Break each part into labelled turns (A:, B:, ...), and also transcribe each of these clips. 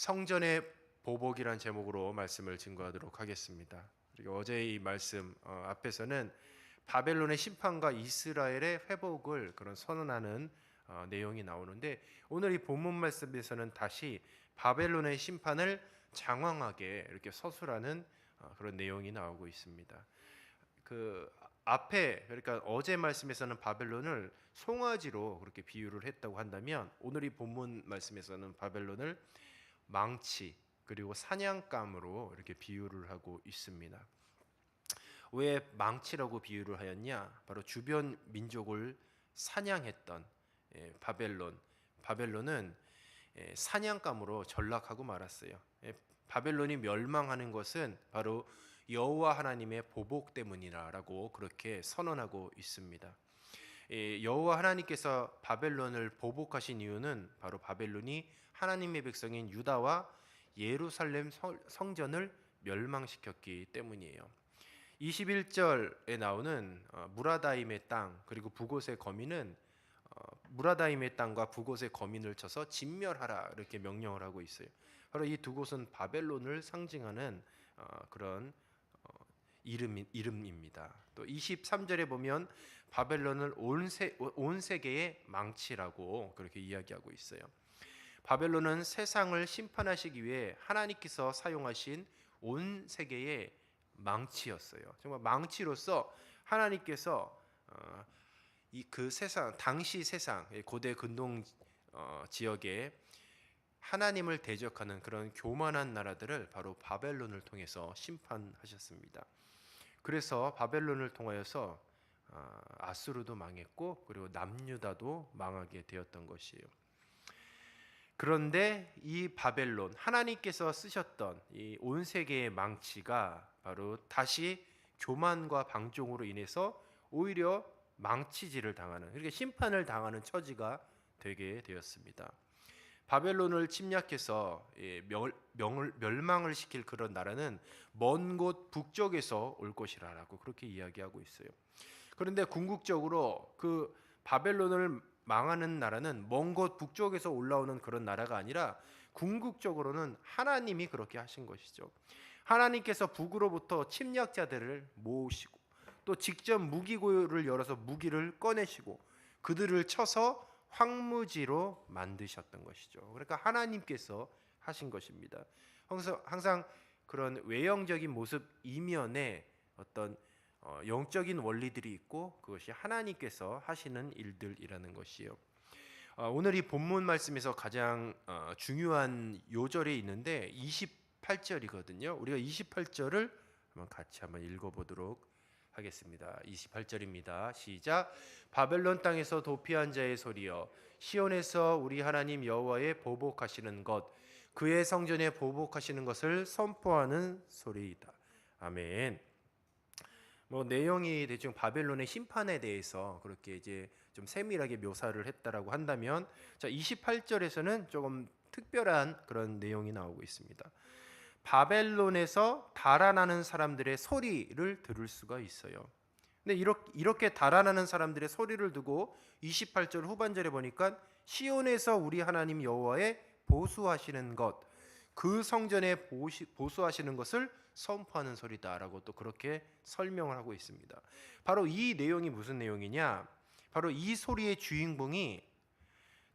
A: 성전의 보복이란 제목으로 말씀을 증거하도록 하겠습니다. 그리고 어제 이 말씀 앞에서는 바벨론의 심판과 이스라엘의 회복을 그런 선언하는 내용이 나오는데, 오늘 이 본문 말씀에서는 다시 바벨론의 심판을 장황하게 이렇게 서술하는 그런 내용이 나오고 있습니다. 그 앞에, 그러니까 어제 말씀에서는 바벨론을 송아지로 그렇게 비유를 했다고 한다면, 오늘 이 본문 말씀에서는 바벨론을 망치 그리고 사냥감으로 이렇게 비유를 하고 있습니다. 왜 망치라고 비유를 하였냐? 바로 주변 민족을 사냥했던 바벨론은 사냥감으로 전락하고 말았어요. 바벨론이 멸망하는 것은 바로 여호와 하나님의 보복 때문이라고 그렇게 선언하고 있습니다. 여호와 하나님께서 바벨론을 보복하신 이유는 바로 바벨론이 하나님의 백성인 유다와 예루살렘 성전을 멸망시켰기 때문이에요. 21절에 나오는 무라다임의 땅 그리고 부곳의 거민은 무라다임의 땅과 부곳의 거민을 쳐서 진멸하라 이렇게 명령을 하고 있어요. 바로 이 두 곳은 바벨론을 상징하는 그런 이름입니다. 또 23절에 보면 바벨론을 온 세계의 망치라고 그렇게 이야기하고 있어요. 바벨론은 세상을 심판하시기 위해 하나님께서 사용하신 온 세계의 망치였어요. 정말 망치로서 하나님께서 그 세상, 당시 세상 고대 근동 지역에 하나님을 대적하는 그런 교만한 나라들을 바로 바벨론을 통해서 심판하셨습니다. 그래서 바벨론을 통하여서 아수르도 망했고 그리고 남유다도 망하게 되었던 것이에요. 그런데 이 바벨론, 하나님께서 쓰셨던 이 온 세계의 망치가 바로 다시 교만과 방종으로 인해서 오히려 망치질을 당하는, 그러니까 심판을 당하는 처지가 되게 되었습니다. 바벨론을 침략해서 멸망을 시킬 그런 나라는 먼 곳 북쪽에서 올 것이라고 그렇게 이야기하고 있어요. 그런데 궁극적으로 그 바벨론을 망하는 나라는 먼 곳 북쪽에서 올라오는 그런 나라가 아니라 궁극적으로는 하나님이 그렇게 하신 것이죠. 하나님께서 북으로부터 침략자들을 모으시고 또 직접 무기고를 열어서 무기를 꺼내시고 그들을 쳐서 황무지로 만드셨던 것이죠. 그러니까 하나님께서 하신 것입니다. 항상 그런 외형적인 모습 이면에 어떤 영적인 원리들이 있고 그것이 하나님께서 하시는 일들이라는 것이에요. 오늘 이 본문 말씀에서 가장 중요한 요절이 있는데 28절이거든요. 우리가 28절을 같이 한번 읽어보도록 하겠습니다. 28절입니다. 시작. 바벨론 땅에서 도피한 자의 소리여, 시온에서 우리 하나님 여호와의 보복하시는 것, 그의 성전에 보복하시는 것을 선포하는 소리이다. 아멘. 내용이 대충 바벨론의 심판에 대해서 그렇게 이제 좀 세밀하게 묘사를 했다라고 한다면, 자 28절에서는 조금 특별한 그런 내용이 나오고 있습니다. 바벨론에서 달아나는 사람들의 소리를 들을 수가 있어요. 근데 이렇게 달아나는 사람들의 소리를 두고 28절 후반절에 보니까 시온에서 우리 하나님 여호와의 보수하시는 것, 그 성전에 보수하시는 것을 선포하는 소리다라고 또 그렇게 설명을 하고 있습니다. 바로 이 내용이 무슨 내용이냐? 바로 이 소리의 주인공이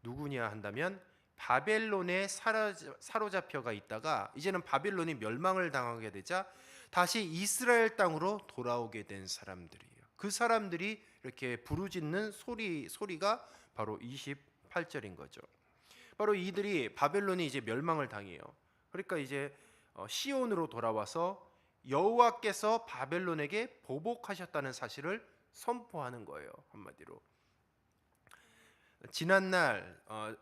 A: 누구냐 한다면 바벨론에 사로잡혀가 있다가 이제는 바벨론이 멸망을 당하게 되자 다시 이스라엘 땅으로 돌아오게 된 사람들이에요. 그 사람들이 이렇게 부르짖는 소리가 바로 28절인 거죠. 바로 이들이 바벨론이 이제 멸망을 당해요. 그러니까 이제 시온으로 돌아와서 여호와께서 바벨론에게 보복하셨다는 사실을 선포하는 거예요. 한마디로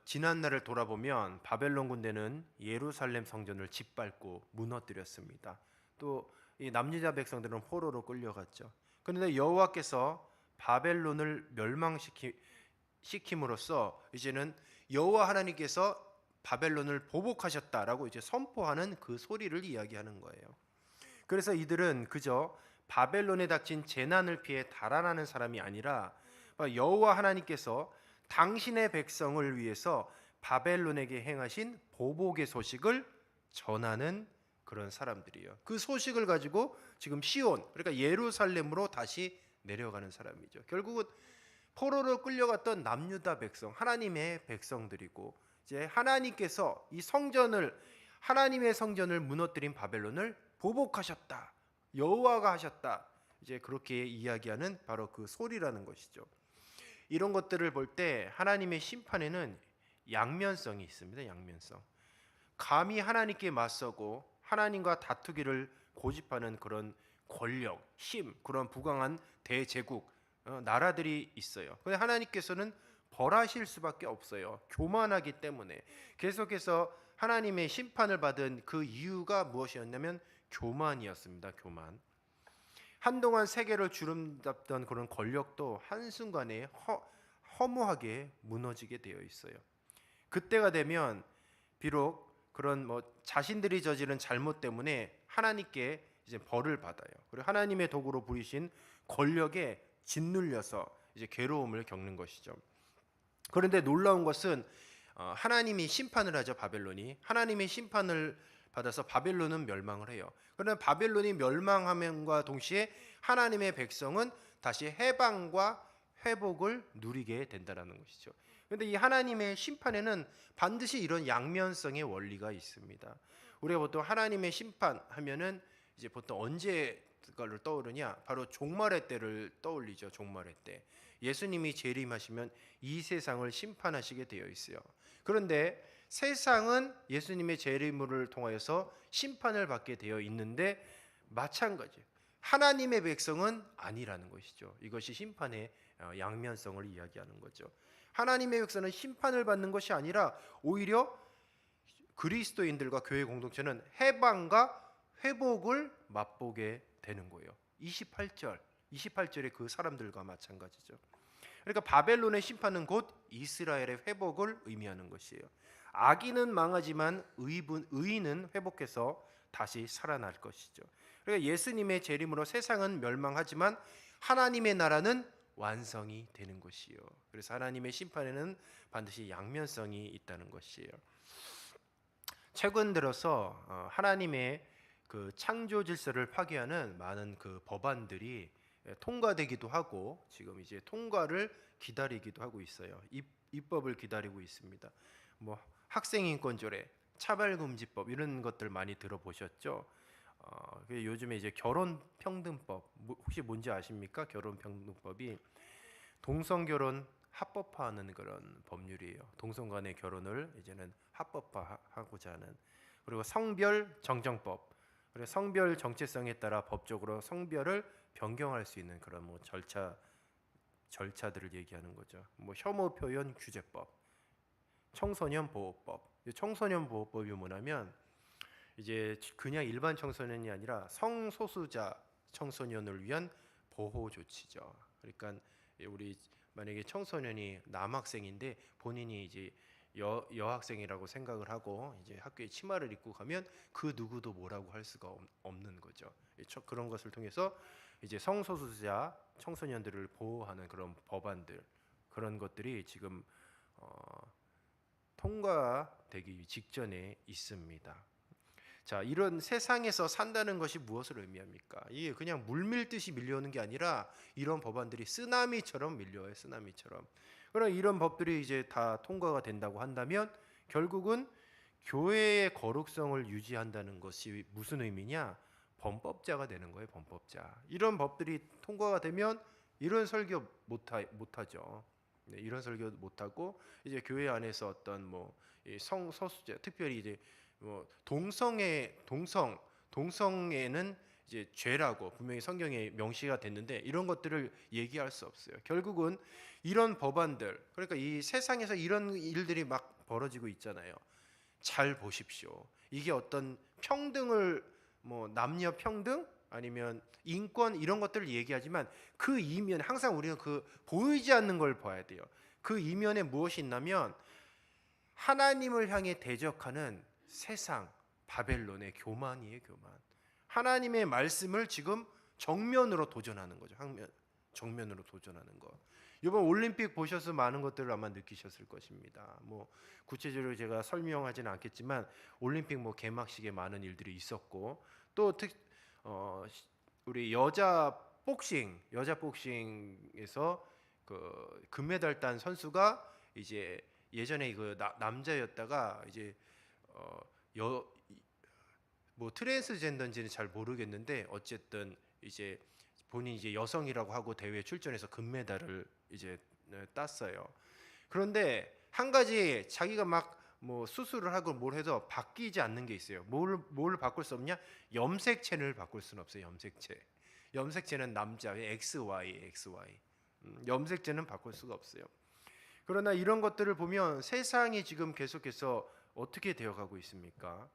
A: 지난날을 돌아보면 바벨론 군대는 예루살렘 성전을 짓밟고 무너뜨렸습니다. 또 이 남유다 백성들은 포로로 끌려갔죠. 그런데 여호와께서 바벨론을 멸망시킴으로써 이제는 여호와 하나님께서 바벨론을 보복하셨다라고 이제 선포하는 그 소리를 이야기하는 거예요. 그래서 이들은 그저 바벨론에 닥친 재난을 피해 달아나는 사람이 아니라 여호와 하나님께서 당신의 백성을 위해서 바벨론에게 행하신 보복의 소식을 전하는 그런 사람들이에요. 그 소식을 가지고 지금 시온, 그러니까 예루살렘으로 다시 내려가는 사람이죠. 결국은 포로로 끌려갔던 남유다 백성, 하나님의 백성들이고, 이제 하나님께서 이 성전을, 하나님의 성전을 무너뜨린 바벨론을 보복하셨다, 여호와가 하셨다, 이제 그렇게 이야기하는 바로 그 소리라는 것이죠. 이런 것들을 볼 때 하나님의 심판에는 양면성이 있습니다. 양면성. 감히 하나님께 맞서고 하나님과 다투기를 고집하는 그런 권력, 힘, 그런 부강한 대제국, 나라들이 있어요. 그런데 하나님께서는 벌하실 수밖에 없어요. 교만하기 때문에. 계속해서 하나님의 심판을 받은 그 이유가 무엇이었냐면 교만이었습니다. 교만. 한동안 세계를 주름잡던 그런 권력도 한순간에 허무하게 무너지게 되어 있어요. 그때가 되면 비록 그런 자신들이 저지른 잘못 때문에 하나님께 이제 벌을 받아요. 그리고 하나님의 도구로 부리신 권력에 짓눌려서 이제 괴로움을 겪는 것이죠. 그런데 놀라운 것은 하나님이 심판을 하죠. 바벨론이 하나님의 심판을 받아서 바벨론은 멸망을 해요. 그러나 바벨론이 멸망함과 동시에 하나님의 백성은 다시 해방과 회복을 누리게 된다는 것이죠. 그런데 이 하나님의 심판에는 반드시 이런 양면성의 원리가 있습니다. 우리가 보통 하나님의 심판하면은 이제 보통 언제를 떠오르냐? 바로 종말의 때를 떠올리죠. 종말의 때. 예수님이 재림하시면 이 세상을 심판하시게 되어 있어요. 그런데 세상은 예수님의 재림을 통하여서 심판을 받게 되어 있는데 마찬가지. 하나님의 백성은 아니라는 것이죠. 이것이 심판의 양면성을 이야기하는 거죠. 하나님의 백성은 심판을 받는 것이 아니라 오히려 그리스도인들과 교회 공동체는 해방과 회복을 맛보게 되는 거예요. 28절의 그 사람들과 마찬가지죠. 그러니까 바벨론의 심판은 곧 이스라엘의 회복을 의미하는 것이에요. 악인은 망하지만 의인은 회복해서 다시 살아날 것이죠. 그러니까 예수님의 재림으로 세상은 멸망하지만 하나님의 나라는 완성이 되는 것이요. 그래서 하나님의 심판에는 반드시 양면성이 있다는 것이에요. 최근 들어서 하나님의 그 창조 질서를 파괴하는 많은 그 법안들이 통과되기도 하고 지금 이제 통과를 기다리기도 하고 있어요. 입법을 기다리고 있습니다. 뭐 학생인권조례, 차별금지법 이런 것들 많이 들어보셨죠? 요즘에 이제 결혼평등법 혹시 뭔지 아십니까? 결혼평등법이 동성결혼 합법화하는 그런 법률이에요. 동성 간의 결혼을 이제는 합법화하고자 하는. 그리고 성별 정정법. 그리고 성별 정체성에 따라 법적으로 성별을 변경할 수 있는 그런 절차들을 얘기하는 거죠. 혐오 표현 규제법, 청소년 보호법. 청소년 보호법이 뭐냐면 이제 그냥 일반 청소년이 아니라 성소수자 청소년을 위한 보호 조치죠. 그러니까 우리 만약에 청소년이 남학생인데 본인이 이제 여학생이라고 생각을 하고 이제 학교에 치마를 입고 가면 그 누구도 뭐라고 할 수가 없는 거죠. 그런 것을 통해서 이제 성소수자 청소년들을 보호하는 그런 법안들, 그런 것들이 지금 통과되기 직전에 있습니다. 자, 이런 세상에서 산다는 것이 무엇을 의미합니까? 이게 그냥 물밀듯이 밀려오는 게 아니라 이런 법안들이 쓰나미처럼 밀려와요. 쓰나미처럼. 그럼 이런 법들이 이제 다 통과가 된다고 한다면 결국은 교회의 거룩성을 유지한다는 것이 무슨 의미냐? 범법자가 되는 거예요. 범법자. 이런 법들이 통과가 되면 이런 설교 못하죠. 네, 이런 설교 못하고 이제 교회 안에서 어떤 성소수자, 특별히 이제 동성애는 이제 죄라고 분명히 성경에 명시가 됐는데 이런 것들을 얘기할 수 없어요. 결국은 이런 법안들, 그러니까 이 세상에서 이런 일들이 막 벌어지고 있잖아요. 잘 보십시오. 이게 어떤 평등을 남녀 평등 아니면 인권 이런 것들을 얘기하지만 그 이면 항상 우리는 그 보이지 않는 걸 봐야 돼요. 그 이면에 무엇이 있냐면 하나님을 향해 대적하는 세상, 바벨론의 교만이에요. 교만. 하나님의 말씀을 지금 정면으로 도전하는 거죠. 정면으로 도전하는 거. 이번 올림픽 보셔서 많은 것들을 아마 느끼셨을 것입니다. 뭐 구체적으로 제가 설명하지는 않겠지만 올림픽 뭐 개막식에 많은 일들이 있었고 또 우리 여자 복싱에서 그 금메달 딴 선수가 이제 예전에 그 남자였다가 이제 여 뭐 트랜스젠더인지는 잘 모르겠는데 어쨌든 이제 본인이 이제 여성이라고 하고 대회에 출전해서 금메달을 이제 땄어요. 그런데 한 가지 자기가 막 뭐 수술을 하고 뭘 해도 바뀌지 않는 게 있어요. 뭘 바꿀 수 없냐? 염색체를 바꿀 수는 없어요. 염색체. 염색체는 남자 XY. 염색체는 바꿀 수가 없어요. 그러나 이런 것들을 보면 세상이 지금 계속해서 어떻게 되어가고 있습니까?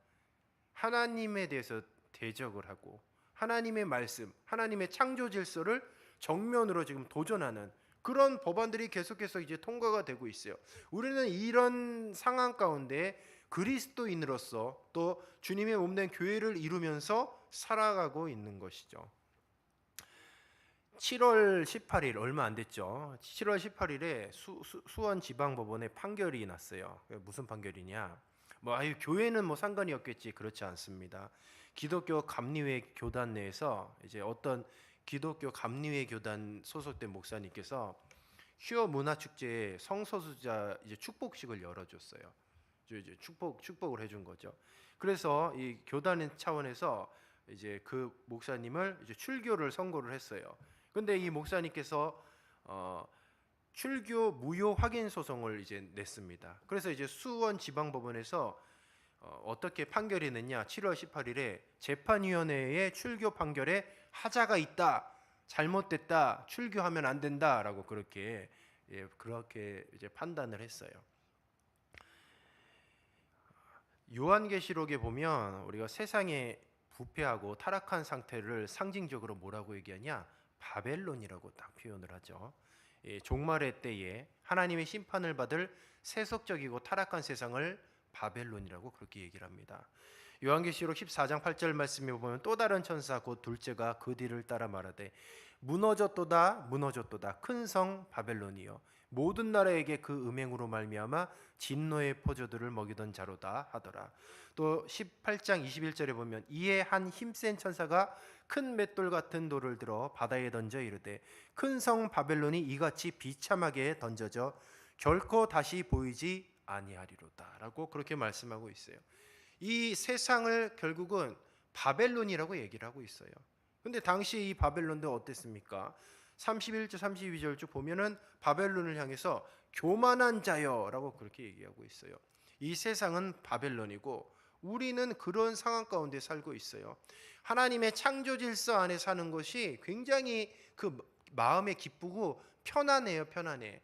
A: 하나님에 대해서 대적을 하고 하나님의 말씀, 하나님의 창조 질서를 정면으로 지금 도전하는 그런 법안들이 계속해서 이제 통과가 되고 있어요. 우리는 이런 상황 가운데 그리스도인으로서 또 주님의 몸된 교회를 이루면서 살아가고 있는 것이죠. 7월 18일 얼마 안 됐죠. 7월 18일에 수원 지방법원에 판결이 났어요. 무슨 판결이냐? 뭐 아유 교회는 뭐 상관이 없겠지. 그렇지 않습니다. 기독교 감리회 교단 내에서 이제 어떤 기독교 감리회 교단 소속된 목사님께서 퀴어 문화 축제에 성소수자 이제 축복식을 열어줬어요. 이제 축복을 해준 거죠. 그래서 이 교단 차원에서 이제 그 목사님을 이제 출교를 선고를 했어요. 근데 이 목사님께서 출교 무효 확인 소송을 이제 냈습니다. 그래서 이제 수원 지방법원에서 어떻게 판결이 냈냐? 7월 18일에 재판위원회의 출교 판결에 하자가 있다, 잘못됐다, 출교하면 안 된다라고 그렇게 이제 판단을 했어요. 요한계시록에 보면 우리가 세상에 부패하고 타락한 상태를 상징적으로 뭐라고 얘기하냐? 바벨론이라고 딱 표현을 하죠. 종말의 때에 하나님의 심판을 받을 세속적이고 타락한 세상을 바벨론이라고 그렇게 얘기를 합니다. 요한계시록 14장 8절 말씀에 보면 또 다른 천사 곧 둘째가 그 뒤를 따라 말하되 무너졌도다 큰 성 바벨론이여 모든 나라에게 그 음행으로 말미암아 진노의 포도주를 먹이던 자로다 하더라. 또 18장 21절에 보면 이에 한 힘센 천사가 큰 맷돌 같은 돌을 들어 바다에 던져 이르되 큰 성 바벨론이 이같이 비참하게 던져져 결코 다시 보이지 아니하리로다라고 그렇게 말씀하고 있어요. 이 세상을 결국은 바벨론이라고 얘기를 하고 있어요. 근데 당시 이 바벨론도 어땠습니까? 31절 32절 쭉 보면은 바벨론을 향해서 교만한 자여라고 그렇게 얘기하고 있어요. 이 세상은 바벨론이고 우리는 그런 상황 가운데 살고 있어요. 하나님의 창조 질서 안에 사는 것이 굉장히 그 마음에 기쁘고 편안해요. 편안해.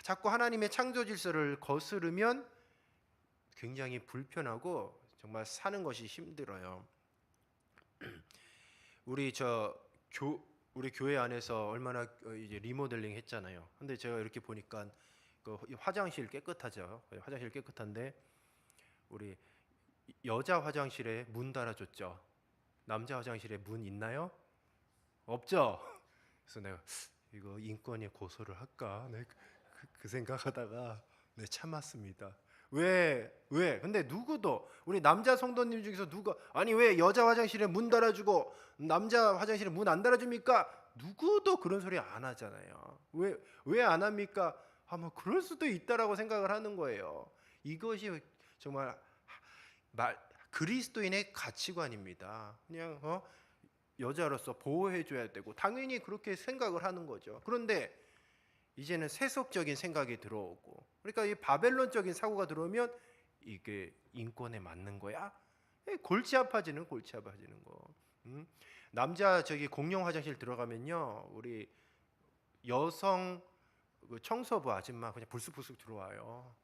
A: 자꾸 하나님의 창조 질서를 거스르면 굉장히 불편하고 정말 사는 것이 힘들어요. 우리 교회 안에서 얼마나 이제 리모델링 했잖아요. 근데 제가 이렇게 보니까 그 화장실 깨끗하죠. 화장실 깨끗한데 우리 여자 화장실에 문 달아줬죠. 남자 화장실에 문 있나요? 없죠. 그래서 내가 이거 인권에 고소를 할까? 네, 그 생각하다가 네, 참았습니다. 왜? 근데 누구도 우리 남자 성도님 중에서 누가 아니 왜 여자 화장실에 문 달아주고 남자 화장실에 문 안 달아줍니까? 누구도 그런 소리 안 하잖아요. 왜 안 합니까? 뭐 그럴 수도 있다라고 생각을 하는 거예요. 이것이 정말 그리스도인의 가치관입니다. 그냥 여자로서 보호해줘야 되고 당연히 그렇게 생각을 하는 거죠. 그런데 이제는 세속적인 생각이 들어오고 그러니까 이 바벨론적인 사고가 들어오면 이게 인권에 맞는 거야? 골치 아파지는 거. 남자 공용 화장실 들어가면요 우리 여성 청소부 아줌마 그냥 불쑥불쑥 들어와요.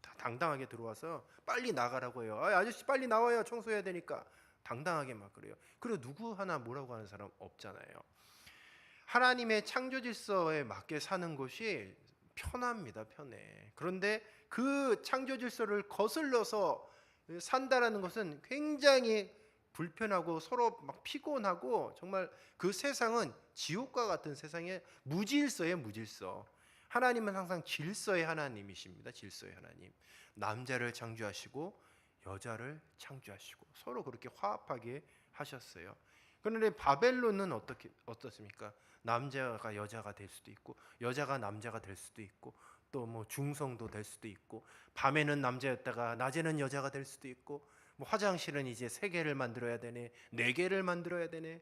A: 다 당당하게 들어와서 빨리 나가라고 해요. 아저씨 빨리 나와요. 청소해야 되니까. 당당하게 막 그래요. 그리고 누구 하나 뭐라고 하는 사람 없잖아요. 하나님의 창조 질서에 맞게 사는 것이 편합니다. 편해. 그런데 그 창조 질서를 거슬러서 산다라는 것은 굉장히 불편하고 서로 막 피곤하고 정말 그 세상은 지옥과 같은 세상에 무질서예요. 무질서. 하나님은 항상 질서의 하나님이십니다. 질서의 하나님. 남자를 창조하시고 여자를 창조하시고 서로 그렇게 화합하게 하셨어요. 그런데 바벨론은 어떻습니까? 남자가 여자가 될 수도 있고 여자가 남자가 될 수도 있고 또 뭐 중성도 될 수도 있고 밤에는 남자였다가 낮에는 여자가 될 수도 있고 뭐 화장실은 이제 3개를 만들어야 되네 4개를 만들어야 되네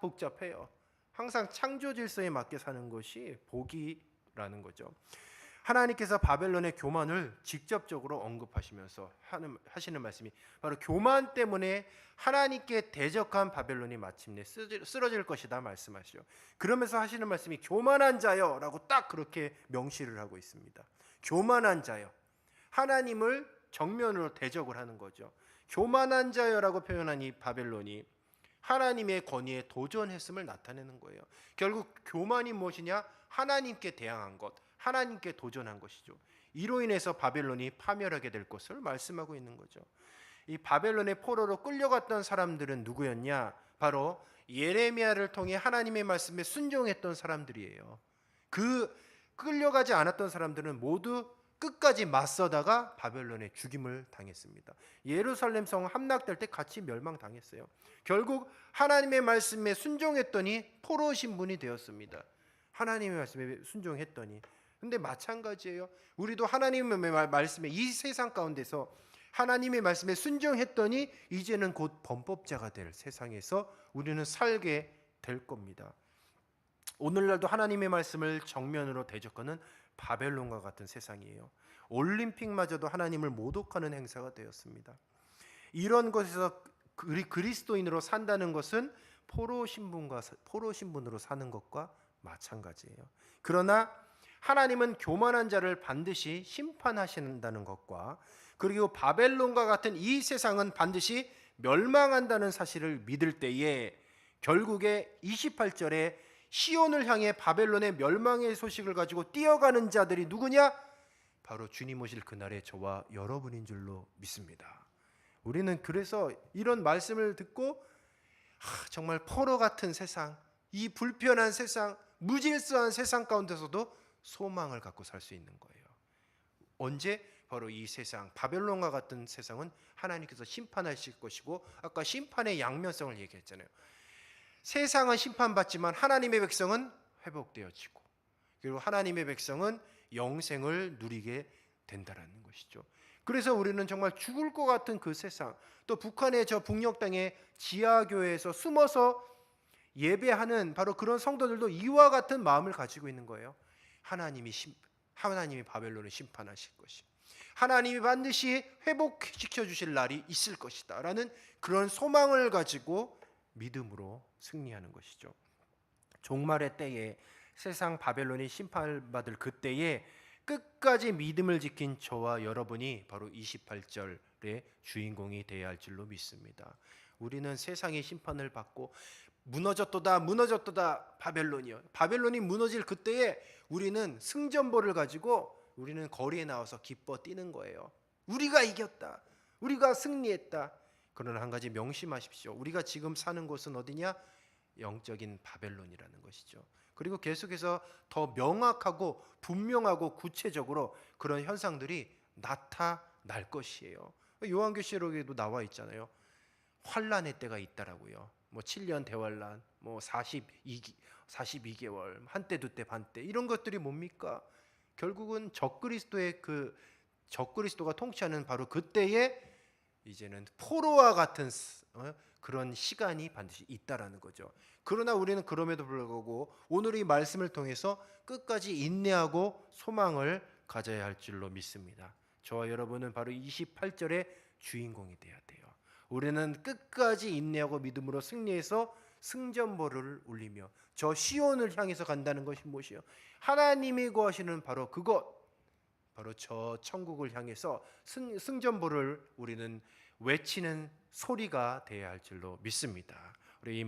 A: 복잡해요. 항상 창조 질서에 맞게 사는 것이 복이라는 거죠. 하나님께서 바벨론의 교만을 직접적으로 언급하시면서 하시는 말씀이 바로 교만 때문에 하나님께 대적한 바벨론이 마침내 쓰러질 것이다 말씀하시죠. 그러면서 하시는 말씀이 교만한 자여라고 딱 그렇게 명시를 하고 있습니다. 교만한 자여. 하나님을 정면으로 대적을 하는 거죠. 교만한 자여라고 표현한 이 바벨론이 하나님의 권위에 도전했음을 나타내는 거예요. 결국 교만이 무엇이냐? 하나님께 대항한 것, 하나님께 도전한 것이죠. 이로 인해서 바벨론이 파멸하게 될 것을 말씀하고 있는 거죠. 이 바벨론의 포로로 끌려갔던 사람들은 누구였냐? 바로 예레미야를 통해 하나님의 말씀에 순종했던 사람들이에요. 그 끌려가지 않았던 사람들은 모두 끝까지 맞서다가 바벨론의 죽임을 당했습니다. 예루살렘 성 함락될 때 같이 멸망당했어요. 결국 하나님의 말씀에 순종했더니 포로 신분이 되었습니다. 하나님의 말씀에 순종했더니. 근데 마찬가지예요. 우리도 하나님의 말씀에 이 세상 가운데서 하나님의 말씀에 순종했더니 이제는 곧 범법자가 될 세상에서 우리는 살게 될 겁니다. 오늘날도 하나님의 말씀을 정면으로 대적하는 바벨론과 같은 세상이에요. 올림픽마저도 하나님을 모독하는 행사가 되었습니다. 이런 것에서 그리스도인으로 산다는 것은 포로 신분으로 사는 것과 마찬가지예요. 그러나 하나님은 교만한 자를 반드시 심판하신다는 것과 그리고 바벨론과 같은 이 세상은 반드시 멸망한다는 사실을 믿을 때에 결국에 28절에 시온을 향해 바벨론의 멸망의 소식을 가지고 뛰어가는 자들이 누구냐? 바로 주님 오실 그날의 저와 여러분인 줄로 믿습니다. 우리는 그래서 이런 말씀을 듣고 정말 포로 같은 세상, 이 불편한 세상, 무질서한 세상 가운데서도 소망을 갖고 살 수 있는 거예요. 언제? 바로 이 세상, 바벨론과 같은 세상은 하나님께서 심판하실 것이고 아까 심판의 양면성을 얘기했잖아요. 세상은 심판받지만 하나님의 백성은 회복되어지고 그리고 하나님의 백성은 영생을 누리게 된다라는 것이죠. 그래서 우리는 정말 죽을 것 같은 그 세상, 또 북한의 저 북녘 땅의 지하교회에서 숨어서 예배하는 바로 그런 성도들도 이와 같은 마음을 가지고 있는 거예요. 하나님이 바벨론을 심판하실 것이, 하나님이 반드시 회복시켜 주실 날이 있을 것이다 라는 그런 소망을 가지고 믿음으로 승리하는 것이죠. 종말의 때에 세상 바벨론이 심판받을 그때에 끝까지 믿음을 지킨 저와 여러분이 바로 28절의 주인공이 되어야 할 줄로 믿습니다. 우리는 세상의 심판을 받고 무너졌도다 바벨론이요. 바벨론이 무너질 그때에 우리는 승전보를 가지고 우리는 거리에 나와서 기뻐 뛰는 거예요. 우리가 이겼다. 우리가 승리했다. 그러나 한 가지 명심하십시오. 우리가 지금 사는 곳은 어디냐? 영적인 바벨론이라는 것이죠. 그리고 계속해서 더 명확하고 분명하고 구체적으로 그런 현상들이 나타날 것이에요. 요한계시록에도 나와 있잖아요. 환란의 때가 있다라고요. 뭐 7년 대환란, 뭐 42개월, 한때 두때 반때 이런 것들이 뭡니까? 결국은 적그리스도가 통치하는 바로 그때에 이제는 포로와 같은 그런 시간이 반드시 있다라는 거죠. 그러나 우리는 그럼에도 불구하고 오늘 이 말씀을 통해서 끝까지 인내하고 소망을 가져야 할 줄로 믿습니다. 저와 여러분은 바로 28절의 주인공이 되어야 돼요. 우리는 끝까지 인내하고 믿음으로 승리해서 승전보를 울리며 저 시온을 향해서 간다는 것이 무엇이요? 하나님이 구하시는 바로 그것, 바로 저 천국을 향해서 승전보를 우리는 외치는 소리가 되어야 할 줄로 믿습니다. 우리 이